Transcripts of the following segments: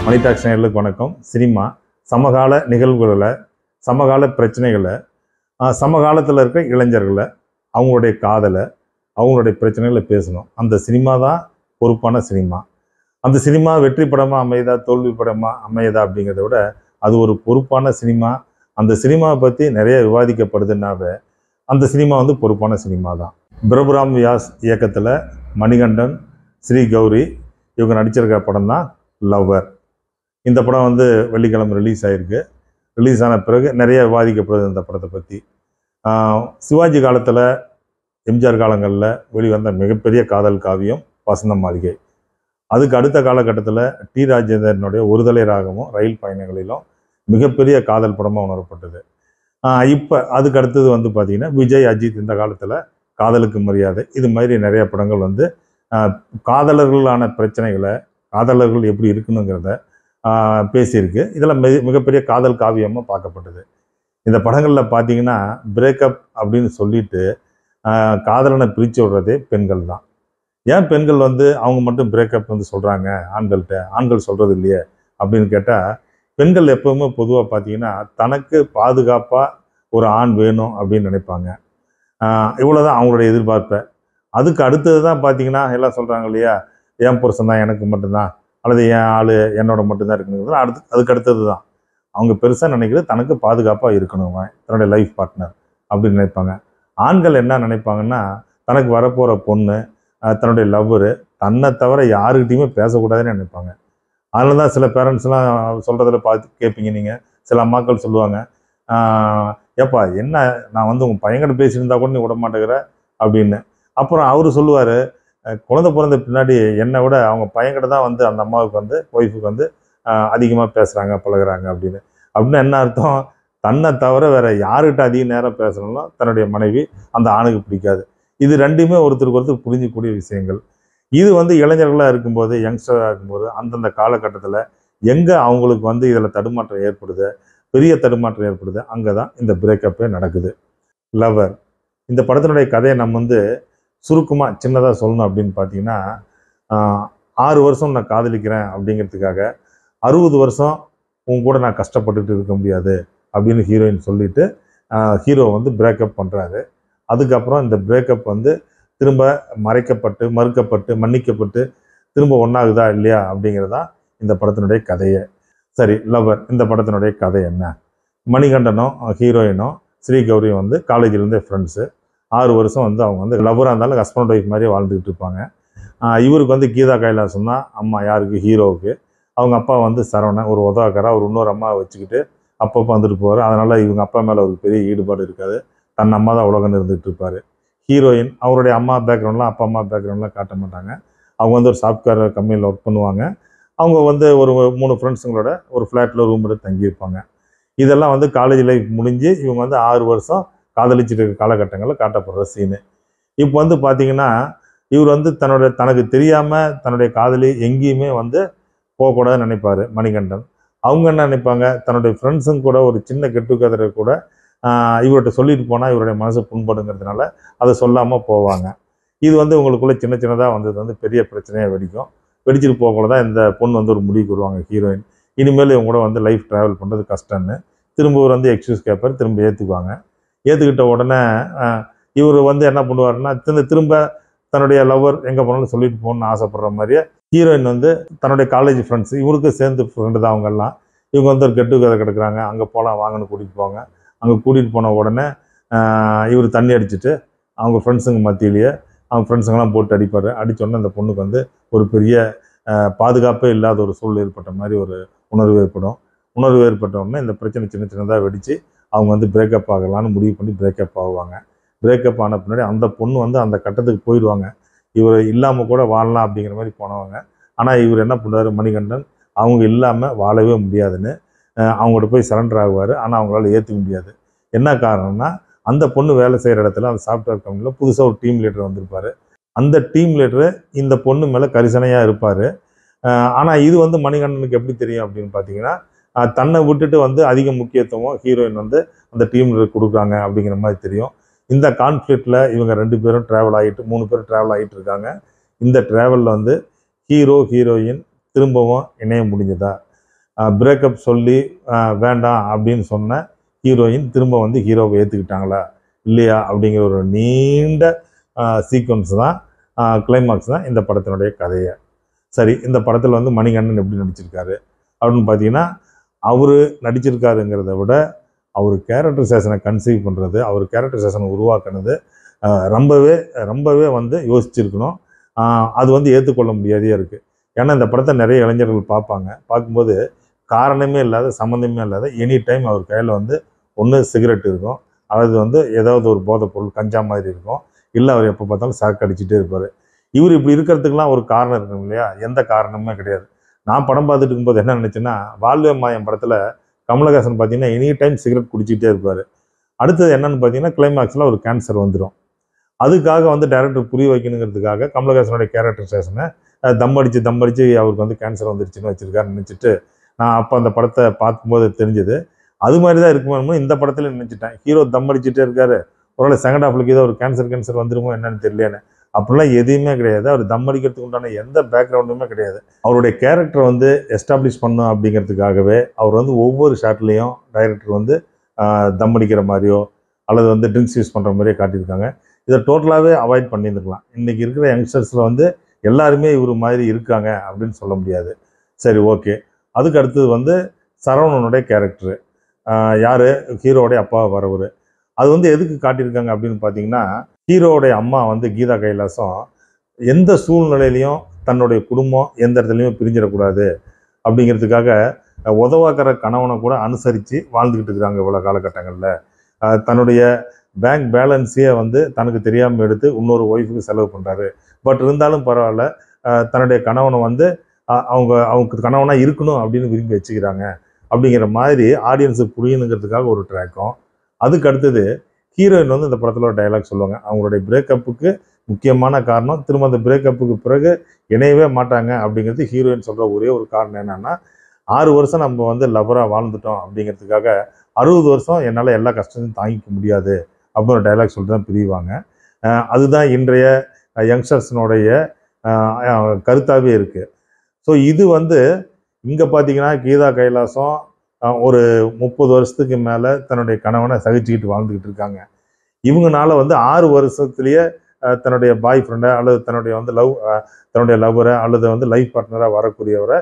மணி tax நேயர்களுக்கு வணக்கம். Cinema சமகால நிகழ்வுகளை, சமகால பிரச்சனைகளை, சமகாலத்தில் இருக்க இளைஞர்களை, அவங்களுடைய காதலை, அவங்களுடைய பிரச்சனைகளை பேசணும். அந்த சினிமா தான் பொறுப்பான சினிமா. அந்த சினிமா வெற்றி படமாக அமையுதா தோல்வி படமாக அமையுதா அப்படிங்கிறத விட அது ஒரு பொறுப்பான சினிமா. அந்த சினிமாவை பற்றி நிறைய விவாதிக்கப்படுதுன்னாவே அந்த சினிமா வந்து பொறுப்பான சினிமா தான். பிரபுராம் வியாஸ் இயக்கத்தில் மணிகண்டன், ஸ்ரீ கௌரி இவங்க நடிச்சிருக்க படம் தான் லவ்வர். இந்த படம் வந்து வெள்ளிக்கிழமை ரிலீஸ் ஆகிருக்கு. ரிலீஸ் ஆன பிறகு நிறைய விவாதிக்கப்படுது இந்த படத்தை பற்றி. சிவாஜி காலத்தில், எம்ஜிஆர் காலங்களில் வெளிவந்த மிகப்பெரிய காதல் காவியம் வசந்த மாளிகை. அதுக்கு அடுத்த காலகட்டத்தில் டி ராஜேந்திரனுடைய ஒருதலை ராகமும் ரயில் பயணங்களிலும் மிகப்பெரிய காதல் படமாக உணரப்பட்டது. இப்போ அதுக்கு அடுத்தது வந்து பார்த்திங்கன்னா விஜய், அஜித் இந்த காலத்தில் காதலுக்கு மரியாதை, இது மாதிரி நிறைய படங்கள் வந்து காதலர்களான பிரச்சனைகளை, காதலர்கள் எப்படி இருக்கணுங்கிறத பேசியிருக்கு. இதெல்லாம் மிகப்பெரிய காதல் காவியமாக பார்க்கப்பட்டது. இந்த படங்களில் பார்த்தீங்கன்னா பிரேக்கப் அப்படின்னு சொல்லிட்டு காதலனை பிரித்து விடுறதே பெண்கள் தான். ஏன் பெண்கள் வந்து அவங்க மட்டும் பிரேக்கப் வந்து சொல்கிறாங்க ஆண்கள்கிட்ட, ஆண்கள் சொல்கிறது இல்லையே அப்படின்னு கேட்டால், பெண்கள் எப்பவுமே பொதுவாக பார்த்தீங்கன்னா தனக்கு பாதுகாப்பாக ஒரு ஆண் வேணும் அப்படின்னு நினைப்பாங்க. இவ்வளோதான் அவங்களுடைய எதிர்பார்ப்பை. அதுக்கு அடுத்தது தான் பார்த்தீங்கன்னா எல்லாம் சொல்கிறாங்க இல்லையா, என் புருஷன் தான் எனக்கு மட்டும்தான், அல்லது என் ஆள் என்னோட மட்டும்தான் இருக்கணுங்கிறது அதுக்கு அடுத்தது தான். அவங்க பெருசாக நினைக்கிறது தனக்கு பாதுகாப்பாக இருக்கணும் தன்னுடைய லைஃப் பார்ட்னர் அப்படின்னு நினைப்பாங்க. ஆண்கள் என்ன நினைப்பாங்கன்னா, தனக்கு வரப்போகிற பொண்ணு, தன்னுடைய லவ்வரு தன்னை தவிர யாருக்கிட்டையுமே பேசக்கூடாதுன்னு நினைப்பாங்க. அதனால தான் சில பேரண்ட்ஸ்லாம் சொல்கிறதில் பார்த்து கேட்பீங்க நீங்கள். சில அம்மாக்கள் சொல்லுவாங்க, ஏப்பா என்ன நான் வந்து உங்கள் பையன்கிட்ட பேசியிருந்தா கூட நீ விட மாட்டேங்கிற அப்படின்னு. அப்புறம் அவர் சொல்லுவார், குழந்தை பிறந்த பின்னாடி என்னை விட அவங்க பையன்கிட்ட தான் வந்து அந்த அம்மாவுக்கு வந்து ஒய்ஃபுக்கு வந்து அதிகமாக பேசுகிறாங்க பழகுறாங்க அப்படின்னு. அப்படின்னா என்ன அர்த்தம்? தன்னை தவிர வேற யாருக்கிட்ட அதிக நேரம் பேசணும்னா தன்னுடைய மனைவி அந்த ஆணுக்கு பிடிக்காது. இது ரெண்டுமே ஒருத்தருக்கு ஒருத்தர் புரிஞ்சக்கூடிய விஷயங்கள். இது வந்து இளைஞர்களாக இருக்கும்போது, யங்ஸ்டராக இருக்கும்போது அந்தந்த காலகட்டத்தில் எங்கே அவங்களுக்கு வந்து இதில் தடுமாற்றம் ஏற்படுது, பெரிய தடுமாற்றம் ஏற்படுது, அங்கே தான் இந்த பிரேக்கப்பே நடக்குது. லவ்வர் இந்த படத்தினுடைய கதையை நம்ம வந்து சுருக்கமாக சின்னதாக சொல்லணும் அப்படின்னு பார்த்தீங்கன்னா, 6 வருஷம் நான் காதலிக்கிறேன் அப்படிங்கிறதுக்காக 60 வருஷம் உன் கூட நான் கஷ்டப்பட்டுட்டு இருக்க முடியாது அப்படின்னு ஹீரோயின் சொல்லிட்டு ஹீரோ வந்து பிரேக்கப் பண்ணுறாரு. அதுக்கப்புறம் இந்த பிரேக்கப் வந்து திரும்ப மறைக்கப்பட்டு, மறுக்கப்பட்டு, மன்னிக்கப்பட்டு திரும்ப ஒன்றாகுதா இல்லையா அப்படிங்கிறதான் இந்த படத்தினுடைய கதையை. சரி, லவ்வர் இந்த படத்தினுடைய கதை என்ன? மணிகண்டனும் ஹீரோயினும் ஸ்ரீ கௌரியும் வந்து காலேஜிலேருந்தே ஃப்ரெண்ட்ஸு. 6 வருஷம் வந்து அவங்க வந்து லவ்வராக இருந்தாலும் ஹஸ்பண்ட் ஒய்ஃப் மாதிரியே வாழ்ந்துக்கிட்டு இருப்பாங்க. இவருக்கு வந்து கீதா கைலாசம் தான் அம்மா. யாருக்கு? ஹீரோவுக்கு. அவங்க அப்பா வந்து சரவணன், ஒரு உதவாக்காரா ஒரு இன்னொரு அம்மாவை வச்சுக்கிட்டு அப்பப்போ வந்துட்டு போவார். அதனால் இவங்க அப்பா மேலே ஒரு பெரிய ஈடுபாடு இருக்காது. தன் அம்மா தான் உலகன்னு இருந்துகிட்டு இருப்பார். ஹீரோயின் அவருடைய அம்மா பேக்ரவுண்ட்லாம், அப்பா அம்மா பேக்ரவுண்ட்லாம் காட்ட மாட்டாங்க. அவங்க வந்து ஒரு சாஃப்ட்வேர் கம்பெனியில் ஒர்க் பண்ணுவாங்க. அவங்க வந்து ஒரு 3 ஃப்ரெண்ட்ஸுங்களோட ஒரு ஃப்ளாட்டில் ரூம் எடுத்து தங்கியிருப்பாங்க. இதெல்லாம் வந்து காலேஜ் லைஃப் முடிஞ்சு இவங்க வந்து 6 வருஷம் காதலிச்சுட்டு இருக்க காலகட்டங்களில் காட்டப்படுற சீனு. இப்போ வந்து பார்த்தீங்கன்னா, இவர் வந்து தனக்கு தெரியாமல் தன்னுடைய காதலி எங்கேயுமே வந்து போகக்கூடாதுன்னு நினைப்பார் மணிகண்டன். அவங்க என்ன நினைப்பாங்க, தன்னுடைய ஃப்ரெண்ட்ஸுங்க கூட ஒரு சின்ன கெட்டுக்கதரை கூட இவர்கிட்ட சொல்லிட்டு போனால் இவருடைய மனசு புண்படுங்கிறதுனால அதை சொல்லாமல் போவாங்க. இது வந்து உங்களுக்குள்ளே சின்ன சின்னதாக வந்தது வந்து பெரிய பிரச்சனையாக வெடிக்கும். வெடிச்சிட்டு போகக்குள்ள தான் இந்த பொண்ணு வந்து ஒரு முடிவுக்கு வருவாங்க ஹீரோயின். இனிமேல் இவங்க கூட வந்து லைஃப் ட்ராவல் பண்ணுறது கஷ்டம்னு திரும்ப இவர் வந்து எக்ஸ்கியூஸ் கேட்பார். திரும்ப ஏற்றுக்குவாங்க. ஏற்றுக்கிட்ட உடனே இவர் வந்து என்ன பண்ணுவாருன்னா, திரும்ப தன்னுடைய லவ்வர் எங்கே போனாலும் சொல்லிட்டு போகணுன்னு ஆசைப்படுற மாதிரியே ஹீரோயின் வந்து தன்னுடைய காலேஜ் ஃப்ரெண்ட்ஸ், இவருக்கு சேர்ந்து ஃப்ரெண்டு தான் அவங்கெல்லாம். இவங்க வந்து ஒரு கெட்டுக்கதை கிடக்குறாங்க, அங்கே போகலாம் வாங்கன்னு கூட்டிகிட்டு போவாங்க. அங்கே கூட்டிகிட்டு போன உடனே இவர் தண்ணி அடிச்சுட்டு அவங்க ஃப்ரெண்ட்ஸுங்க மத்தியிலேயே அவங்க ஃப்ரெண்ட்ஸுங்கெல்லாம் போட்டு அடிப்பார். அடித்தோடனே அந்த பொண்ணுக்கு வந்து ஒரு பெரிய பாதுகாப்பே இல்லாத ஒரு சூழல் ஏற்பட்ட மாதிரி ஒரு உணர்வு ஏற்படும். உணர்வு ஏற்பட்ட உடனே இந்த பிரச்சனை சின்ன சின்னதாக வெடித்து அவங்க வந்து பிரேக்கப் ஆகலான்னு முடிவு பண்ணி பிரேக்கப் ஆகுவாங்க. பிரேக்கப் ஆன பின்னாடி அந்த பொண்ணு வந்து அந்த கட்டத்துக்கு போயிடுவாங்க. இவர் இல்லாமல் கூட வாழலாம் அப்படிங்கிற மாதிரி போனவங்க. ஆனால் இவர் என்ன பண்ணுவார் மணிகண்டன், அவங்க இல்லாமல் வாழவே முடியாதுன்னு அவங்கள்ட்ட போய் சரண்டர் ஆகுவார். ஆனால் அவங்களால ஏற்றுக்க முடியாது. என்ன காரணம்னா, அந்த பொண்ணு வேலை செய்கிற இடத்துல அந்த சாஃப்ட்வேர் கம்பெனியில் புதுசாக ஒரு டீம் லீடர் வந்திருப்பார். அந்த டீம் லீடரு இந்த பொண்ணு மேலே கரிசனையாக இருப்பார். ஆனால் இது வந்து மணிகண்டனுக்கு எப்படி தெரியும் அப்படின்னு பார்த்தீங்கன்னா, தன்னை விட்டுட்டு வந்து அதிக முக்கியத்துவம் ஹீரோயின் வந்து அந்த டீம் லீடர் கொடுக்குறாங்க அப்படிங்கிற மாதிரி தெரியும். இந்த கான்ஃப்ளிக்டில் இவங்க 2 பேரும் ட்ராவல் ஆகிட்டு 3 பேர் ட்ராவல் ஆகிட்டு இருக்காங்க. இந்த ட்ராவலில் வந்து ஹீரோ ஹீரோயின் திரும்பவும் இணைய முடிஞ்சதா, பிரேக்கப் சொல்லி வேண்டாம் அப்படின்னு சொன்ன ஹீரோயின் திரும்ப வந்து ஹீரோவை ஏற்றுக்கிட்டாங்களா இல்லையா அப்படிங்கிற ஒரு நீண்ட சீக்வன்ஸ் தான், கிளைமாக்ஸ் தான் இந்த படத்தினுடைய கதையை. சரி, இந்த படத்தில் வந்து மணிகண்டன் எப்படி நடிச்சிருக்காரு அப்படின்னு பார்த்தீங்கன்னா, அவர் நடிச்சிருக்காருங்கிறத விட அவர் கேரக்டரைசேஷனை கன்சீவ் பண்ணுறது, அவர் கேரக்டரைசேஷனை உருவாக்குனது ரொம்பவே ரொம்பவே வந்து யோசிச்சிருக்கணும். அது வந்து ஏற்றுக்கொள்ள முடியாதே இருக்குது. ஏன்னா இந்த படத்தை நிறைய இளைஞர்கள் பார்ப்பாங்க. பார்க்கும்போது காரணமே இல்லாத, சம்மந்தமே இல்லாத எனி டைம் அவர் கையில் வந்து ஒன்று சிகரெட் இருக்கும், அல்லது வந்து ஏதாவது ஒரு போதைப் பொருள் கஞ்சா மாதிரி இருக்கும், இல்லை அவர் எப்போ பார்த்தாலும் சரக்கு அடிச்சுட்டே இருப்பார். இவர் இப்படி இருக்கிறதுக்கெலாம் ஒரு காரணம் இருக்கும் இல்லையா? எந்த காரணமுமே கிடையாது. நான் படம் பார்த்துட்டு இருக்கும்போது என்ன நினச்சேன்னா, வாழ்வே மாயம் படத்தில் கமலஹாசன் பார்த்தீங்கன்னா எனி டைம் சிகரெட் குடிச்சிக்கிட்டே இருப்பார். அடுத்தது என்னன்னு பார்த்தீங்கன்னா, கிளைமேக்ஸில் ஒரு கேன்சர் வந்துடும். அதுக்காக வந்து டைரக்டர் புரிய வைக்கணுங்கிறதுக்காக கமலஹாசனுடைய கேரக்டரைசேஷனை தம் அடித்து அவருக்கு வந்து கேன்சர் வந்துருச்சுன்னு வச்சுருக்காருன்னு நினச்சிட்டு, நான் அப்போ அந்த படத்தை பார்க்கும்போது தெரிஞ்சது அது மாதிரி தான் இருக்குமோ இந்த படத்தில் நினச்சிட்டேன். ஹீரோ தம் அடிச்சுட்டே இருக்காரு, ஒருவேளை செகண்ட் ஹாஃப்லுக்கு ஏதோ ஒரு கேன்சர் வந்துருமோ என்னன்னு தெரியலன்னு. அப்படிலாம் எதுவுமே கிடையாது. அவர் தம் அடிக்கிறதுக்கு உண்டான எந்த பேக்ரவுண்டுமே கிடையாது. அவருடைய கேரக்டரை வந்து எஸ்டாப்ளிஷ் பண்ணும் அப்படிங்கிறதுக்காகவே அவர் வந்து ஒவ்வொரு ஷாட்லேயும் டைரக்டர் வந்து தம் அடிக்கிற மாதிரியோ அல்லது வந்து ட்ரிங்க்ஸ் யூஸ் பண்ணுற மாதிரியோ காட்டியிருக்காங்க. இதை டோட்டலாகவே அவாய்ட் பண்ணியிருந்துக்கலாம். இன்றைக்கி இருக்கிற யங்ஸ்டர்ஸில் வந்து எல்லாருமே இவர் மாதிரி இருக்காங்க அப்படின்னு சொல்ல முடியாது. சரி, ஓகே. அதுக்கு அடுத்தது வந்து சரவணனுடைய கேரக்டரு, யார், ஹீரோடைய அப்பா வரவர். அது வந்து எதுக்கு காட்டியிருக்காங்க அப்படின்னு பார்த்தீங்கன்னா, ஹீரோடைய அம்மா வந்து கீதா கைலாசம் எந்த சூழ்நிலையிலையும் தன்னுடைய குடும்பம் எந்த இடத்துலையுமே பிரிஞ்சிடக்கூடாது அப்படிங்கிறதுக்காக உதவாக்கிற கணவனை கூட அனுசரித்து வாழ்ந்துக்கிட்டு இருக்கிறாங்க இவ்வளோ காலகட்டங்களில். தன்னுடைய பேங்க் பேலன்ஸையே வந்து தனக்கு தெரியாமல் எடுத்து இன்னொரு ஒய்ஃபுக்கு செலவு பண்ணுறாரு. பட் இருந்தாலும் பரவாயில்ல, தன்னுடைய கணவனை வந்து அவங்க கணவனாக இருக்கணும் அப்படின்னு விரும்பி வச்சுக்கிறாங்க அப்படிங்கிற மாதிரி ஆடியன்ஸுக்கு புரியணுங்கிறதுக்காக ஒரு ட்ராக்கும். அதுக்கு அடுத்தது ஹீரோயின் வந்து இந்த படத்தில் ஒரு டைலாக் சொல்லுவாங்க. அவங்களுடைய பிரேக்கப்புக்கு முக்கியமான காரணம், திரும்ப அந்த பிரேக்கப்புக்கு பிறகு இணையவே மாட்டாங்க அப்படிங்கிறது ஹீரோயின் சொல்கிற ஒரே ஒரு காரணம் என்னென்னா, 6 வருஷம் நம்ம வந்து லவராக வாழ்ந்துட்டோம் அப்படிங்கிறதுக்காக 60 வருஷம் என்னால் எல்லா கஷ்டத்தையும் தாங்கிக்க முடியாது அப்படின்னு ஒரு டைலாக் சொல்லிட்டு தான் பிரிவாங்க. அதுதான் இன்றைய யங்ஸ்டர்ஸினுடைய கருத்தாகவே இருக்குது. ஸோ இது வந்து இங்கே பார்த்தீங்கன்னா கீதா கைலாசம் ஒரு 30 வருஷத்துக்கு மேலே தன்னுடைய கணவனை சகிச்சுக்கிட்டு வாழ்ந்துக்கிட்டு இருக்காங்க. இவங்கனால வந்து 6 வருஷத்துலேயே தன்னுடைய பாய் ஃப்ரெண்டை அல்லது தன்னுடைய வந்து தன்னுடைய லவ்வரை அல்லது வந்து லைஃப் பார்ட்னராக வரக்கூடியவரை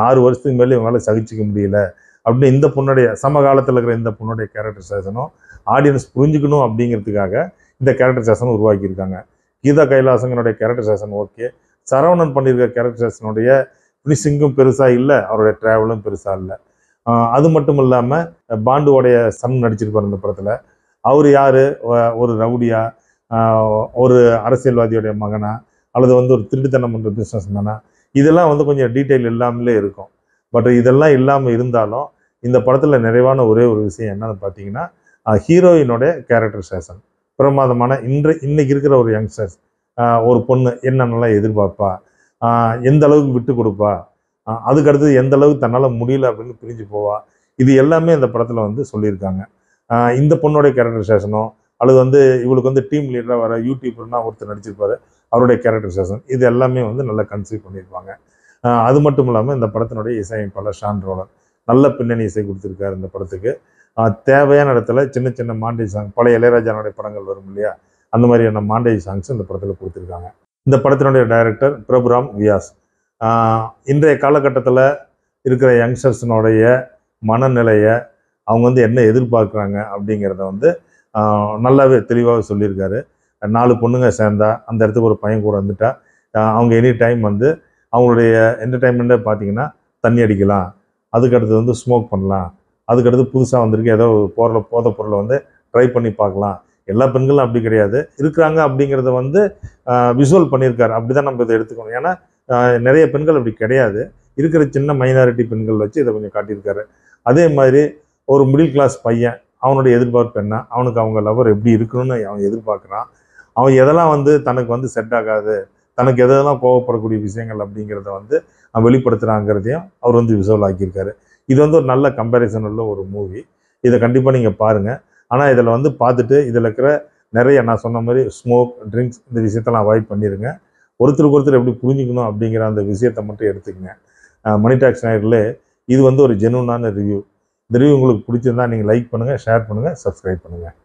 6 வருஷத்துக்கு மேலே இவங்களால சகிச்சிக்க முடியல அப்படின்னு இந்த பொண்ணுடைய சமகாலத்தில் இருக்கிற இந்த பொண்ணுடைய கேரக்டரைசேஷனும் ஆடியன்ஸ் புரிஞ்சுக்கணும் அப்படிங்கிறதுக்காக இந்த கேரக்டரைசேஷன் உருவாக்கியிருக்காங்க. கீதா கைலாசங்கனுடைய கேரக்டரைசேஷன் ஓகே, சரவணன் பண்ணியிருக்க கேரக்டரைசேஷனுடைய ஃபினிஷிங்கும் பெருசாக இல்லை, அவருடைய ட்ராவலும் பெருசாக இல்லை. அது மட்டும் இல்லாமல் பாண்டுவோடைய சன் நடிச்சிருப்பார் இந்த படத்தில். அவர் யார், ஒரு ரவுடியா, ஒரு அரசியல்வாதியோடைய மகனா, அல்லது வந்து ஒரு திருட்டுத்தனம் பண்ணுற பிஸ்னஸ் மேனா, இதெல்லாம் வந்து கொஞ்சம் டீட்டெயில் இல்லாமலே இருக்கும். பட் இதெல்லாம் இல்லாமல் இருந்தாலும் இந்த படத்தில் நிறைவான ஒரே ஒரு விஷயம் என்னன்னு பார்த்தீங்கன்னா, ஹீரோயினோடைய கேரக்டரைசேஷன் பிரமாதமான. இன்னைக்கு இருக்கிற ஒரு யங்ஸ்டர்ஸ், ஒரு பொண்ணு என்னென்னலாம் எதிர்பார்ப்பா, எந்த அளவுக்கு விட்டு கொடுப்பா, அதுக்கடுத்தது எந்த அளவுக்கு தன்னால் முடியல அப்படின்னு பிரிஞ்சு போவா, இது எல்லாமே இந்த படத்தில் வந்து சொல்லியிருக்காங்க. இந்த பொண்ணுடைய கேரக்டரைசேஷனோ அல்லது வந்து இவளுக்கு வந்து டீம் லீடராக வர யூடியூபர்னா ஒருத்தர் நடிச்சிருப்பாரு, அவருடைய கேரக்டரைசேஷன், இது எல்லாமே வந்து நல்லா கன்சீவ் பண்ணியிருப்பாங்க. அது மட்டும் இல்லாமல் இந்த படத்தினுடைய இசையமைப்பாளர் ஷான் ரோலர் நல்ல பின்னணி இசை கொடுத்துருக்காரு இந்த படத்துக்கு. தேவையான இடத்துல சின்ன சின்ன மாண்டேஜ் சாங், பழைய இளையராஜானுடைய படங்கள் வரும் இல்லையா, அந்த மாதிரியான மாண்டேஜ் சாங்ஸ் இந்த படத்தில் கொடுத்துருக்காங்க. இந்த படத்தினுடைய டைரக்டர் பிரபுராம் வியாஸ். இன்றைய காலகட்டத்தில் இருக்கிற யங்ஸ்டர்ஸினுடைய மனநிலையை, அவங்க வந்து என்ன எதிர்பார்க்குறாங்க அப்படிங்கிறத வந்து நல்லாவே தெளிவாக சொல்லியிருக்காரு. 4 பொண்ணுங்க சேர்ந்தா அந்த இடத்துக்கு ஒரு பையன் கூட வந்துட்டா அவங்க எனி டைம் வந்து அவங்களுடைய என்டர்டைன்மெண்ட்டை பார்த்தீங்கன்னா தண்ணி அடிக்கலாம், அதுக்கடுத்து வந்து ஸ்மோக் பண்ணலாம், அதுக்கடுத்து புதுசாக வந்திருக்கு ஏதோ போதை பொருளை வந்து ட்ரை பண்ணி பார்க்கலாம். எல்லா பெண்களும் அப்படி கிடையாது இருக்கிறாங்க அப்படிங்கிறத வந்து விஷுவல் பண்ணியிருக்காரு. அப்படி தான் நம்ம இதை எடுத்துக்கணும். ஏன்னா நிறைய பெண்கள் அப்படி கிடையாது, இருக்கிற சின்ன மைனாரிட்டி பெண்கள் வச்சு இதை கொஞ்சம் காட்டியிருக்காரு. அதே மாதிரி ஒரு மிடில் கிளாஸ் பையன், அவனுடைய எதிர்பார்ப்பு என்ன, அவனுக்கு அவங்க லவர் எப்படி இருக்கணும்னு அவன் எதிர்பார்க்குறான், அவன் எதெல்லாம் வந்து தனக்கு வந்து செட் ஆகாது, தனக்கு எதெல்லாம் கோவப்படக்கூடிய விஷயங்கள் அப்படிங்கிறத வந்து வெளிப்படுத்துகிறாங்கிறதையும் அவர் வந்து விஷுவல் ஆக்கியிருக்காரு. இது வந்து ஒரு நல்ல கம்பேரிசன் உள்ள ஒரு மூவி. இதை கண்டிப்பாக நீங்கள் பாருங்கள். ஆனால் இதில் வந்து பார்த்துட்டு இதில் இருக்கிற நிறைய நான் சொன்ன மாதிரி ஸ்மோக், ட்ரிங்க்ஸ், இந்த விஷயத்தெல்லாம் அவாய்ட் பண்ணிடுங்க. ஒருத்தருக்கு ஒருத்தர் எப்படி புரிஞ்சுக்கணும் அப்படிங்கிற அந்த விஷயத்தை மட்டும் எடுத்துக்கங்க. மணி டாக்ஸ் நேயர்களே, இது வந்து ஒரு ஜெனுவனான ரிவ்யூ. இந்த ரிவ்யூ உங்களுக்கு பிடிச்சிருந்தா நீங்கள் லைக் பண்ணுங்கள், ஷேர் பண்ணுங்கள், சப்ஸ்கிரைப் பண்ணுங்கள்.